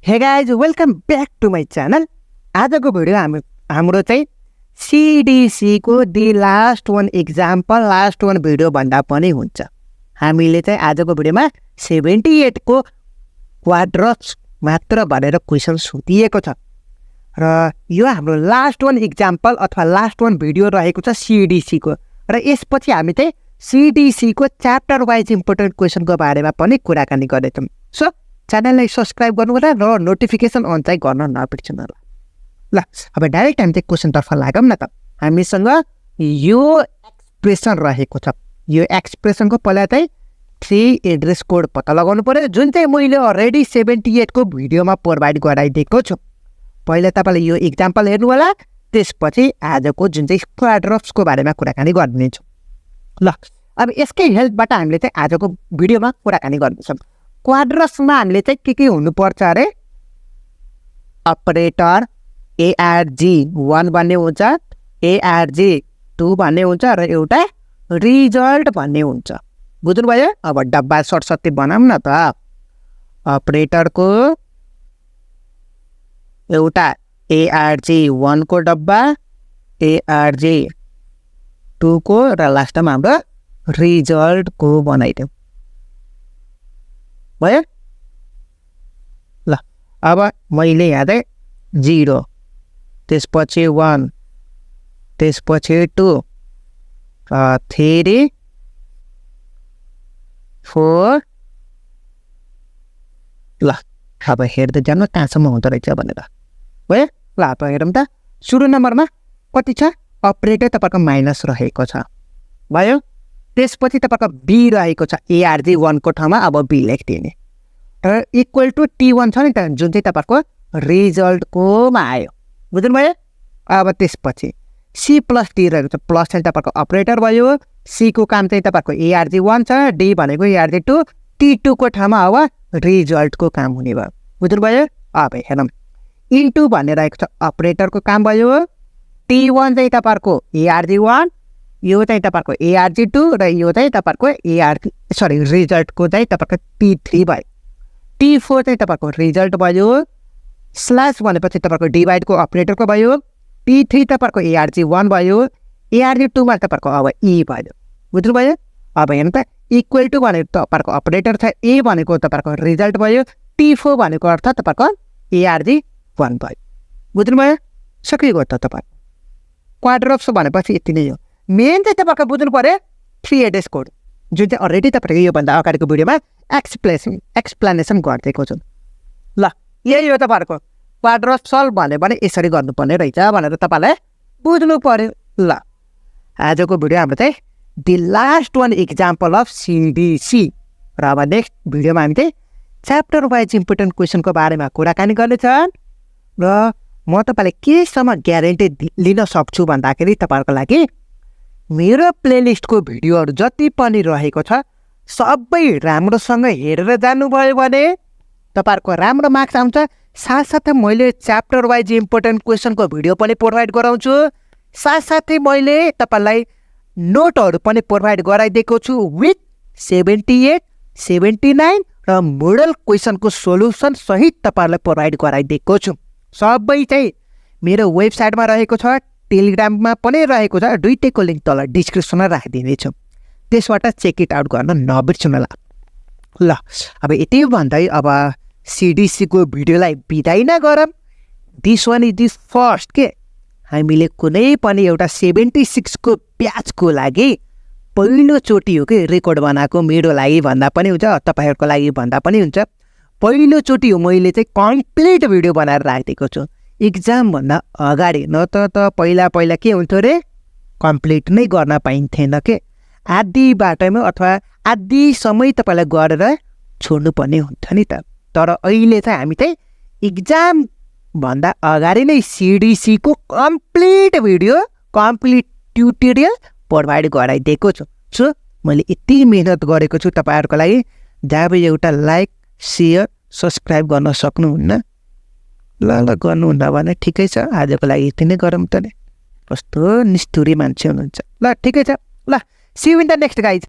हे guys welcome back to my channel. आजको video हाम्रो चाहिँ सिडिसीको the last one example last one video भन्दा पनि हुन्छ। हामीले चाहिँ आजको भिडियोमा 78 को क्वाड्रप्स मात्र भनेर क्वेसन सोधिएको छ र यो हाम्रो लास्ट वान इक्जाम्पल अथवा लास्ट वान भिडियो रहेको छ सिडिसीको। र यसपछि हामी चाहिँ सिडिसीको च्याप्टर वाइज इम्पोर्टेन्ट क्वेसनको बारेमा पनि कुराकानी गर्नेछौँ। सो च्यानललाई सब्सक्राइब गर्नु होला र नोटिफिकेसन अन चाहिँ गर्न नबिर्सनु होला। ल अब डाइरेक्ट हामी चाहिँ क्वेसनतर्फ लागौँ न त। हामीसँग यो एक्सप्रेसन रहेको छ। यो एक्सप्रेसनको पहिला चाहिँ 3 एड्रेस कोड पत्ता लगाउनु पर्यो, जुन चाहिँ मैले अलरेडी 78 को भिडियोमा प्रोभाइड गराइदिएको छु। पहिला तपाईँले यो इक्जाम्पल हेर्नु होला, त्यसपछि आजको जुन चाहिँ क्वाड्रप्सको बारेमा कुराकानी गर्नेछौँ। ल अब यसकै हेल्पबाट हामीले चाहिँ आजको भिडियोमा कुराकानी गर्नेछौँ। क्वाड्रप्समा हामीले चाहिँ के हुनुपर्छ अरे, अपरेटर ARG1 भन्ने हुन्छ, ARG2 भन्ने हुन्छ र एउटा रिजल्ट भन्ने हुन्छ। बुझ्नुभयो? अब डब्बा सर्टसर्टी बनाऊँ न त। अपरेटरको एउटा ARG1 को डब्बा, ARG2 को र लास्टमा हाम्रो रिजल्टको बनाइदेऊ। भयो? ल अब मैले यहाँ चाहिँ 0, त्यसपछि 1, त्यसपछि 2, 3, 4। ल अब हेर्दै जानु कहाँसम्म हुँदो रहेछ भनेर। भयो? ल अब हेरौँ त। सुरु नम्बरमा कति छ? अपरेटर तपाईँको माइनस रहेको छ। भयो? त्यसपछि तपाईँको बी रहेको छ, ARG1 को ठाउँमा अब बी लेखिदिने र इक्वल टु T1 छ नि त, जुन चाहिँ तपाईँको रिजल्टकोमा आयो। बुझ्नुभयो? अब त्यसपछि C प्लस D रहेको छ। प्लस चाहिँ तपाईँको अपरेटर भयो, C को काम चाहिँ तपाईँको ARG1 छ, D भनेको ARG2, T2 को ठाउँमा अब रिजल्टको काम हुने भयो। बुझ्नुभयो? अब हेरौँ, इन्टु भन्ने रहेको छ, अपरेटरको काम भयो। T1 चाहिँ तपाईँको ARG1, यो चाहिँ तपाईँको ARG2 र यो चाहिँ तपाईँको रिजल्टको चाहिँ तपाईँको T3 भयो। T4 चाहिँ तपाईँको रिजल्ट भयो, स्ल्यास भनेपछि तपाईँको डिभाइडको अपरेटरको भयो। T3 तपाईँको ARG1 भयो, ARG2 मा तपाईँको अब E भयो। बुझ्नुभयो? अब हेर्नु त, इक्वल टु भनेको तपाईँको अपरेटर छ, A भनेको तपाईँको रिजल्ट भयो, T4 भनेको अर्थ तपाईँको ARG1 भयो। बुझ्नुभयो? सकिएको त तपाईँ। क्वाड्रप्स भनेपछि यति नै हो। मेन चाहिँ तपाईँको बुझ्नु पर्यो 3 एड्रेस कोड, जुन चाहिँ अलरेडी तपाईँको योभन्दा अगाडिको भिडियोमा एक्सप्लेनेसन गरिदिएको छु। ल यही हो तपाईँहरूको क्वाड्रप्स सल्भ भन्यो भने यसरी गर्नुपर्ने रहेछ भनेर तपाईँलाई बुझ्नु पर्यो। ल आजको भिडियो हाम्रो चाहिँ the last one example of CDC र अब नेक्स्ट भिडियोमा हामी चाहिँ च्याप्टर वाइज इम्पोर्टेन्ट क्वेसनको बारेमा कुराकानी गर्नेछौँ र म तपाईँलाई केसम्म ग्यारेन्टी लिन सक्छु भन्दाखेरि तपाईँहरूको लागि मेरो प्लेलिस्टको भिडियोहरू जति पनि रहेको छ सबै राम्रोसँग हेरेर जानुभयो भने तपाईँहरूको राम्रो मार्क्स आउँछ। साथसाथै मैले च्याप्टर वाइज इम्पोर्टेन्ट क्वेसनको भिडियो पनि प्रोभाइड गराउँछु। साथसाथै मैले तपाईँलाई नोटहरू पनि प्रोभाइड गराइदिएको छु विथ 78, 79 र मोडल क्वेसनको सोल्युसन सहित तपाईँहरूलाई प्रोभाइड गराइदिएको छु। सबै चाहिँ मेरो वेबसाइटमा रहेको छ, टेलिग्राममा पनि रहेको छ। दुइटैको लिङ्क तल डिस्क्रिप्सनमा राखिदिनेछु, त्यसबाट चेक इट आउट गर्न नबिर्सनु होला। ल अब यति भन्दै अब सिडिसीको भिडियोलाई बिदाइ नगरौँ। This one is the first के हामीले कुनै पनि एउटा 76 को ब्याचको लागि पहिलोचोटि हो कि रेकर्ड बनाएको, मेरो लागि भन्दा पनि हुन्छ, तपाईँहरूको लागि भन्दा पनि हुन्छ। पहिलोचोटि हो मैले चाहिँ कम्प्लिट भिडियो बनाएर राखिदिएको छु। इक्जामभन्दा अगाडि न त पहिला के हुन्थ्यो अरे, कम्प्लिट नै गर्न पाइन्थेन के, आधी बाटोमा अथवा आधी समय तपाईँलाई गरेर छोड्नुपर्ने हुन्थ्यो नि त। तर अहिले चाहिँ हामी चाहिँ इक्जामभन्दा अगाडि नै सिडिसीको complete video, complete tutorial provide गराइदिएको छु। सो मैले यति मिहिनेत गरेको छु तपाईँहरूको लागि। जब एउटा लाइक, सेयर, सब्सक्राइब गर्न सक्नुहुन्न, ल गर्नुहुन्न भने ठिकै छ। आजको लागि यति नै गरौँ त नि, कस्तो निष्ठुरी मान्छे हुनुहुन्छ। ल ठिकै छ। ल see you in the next guys.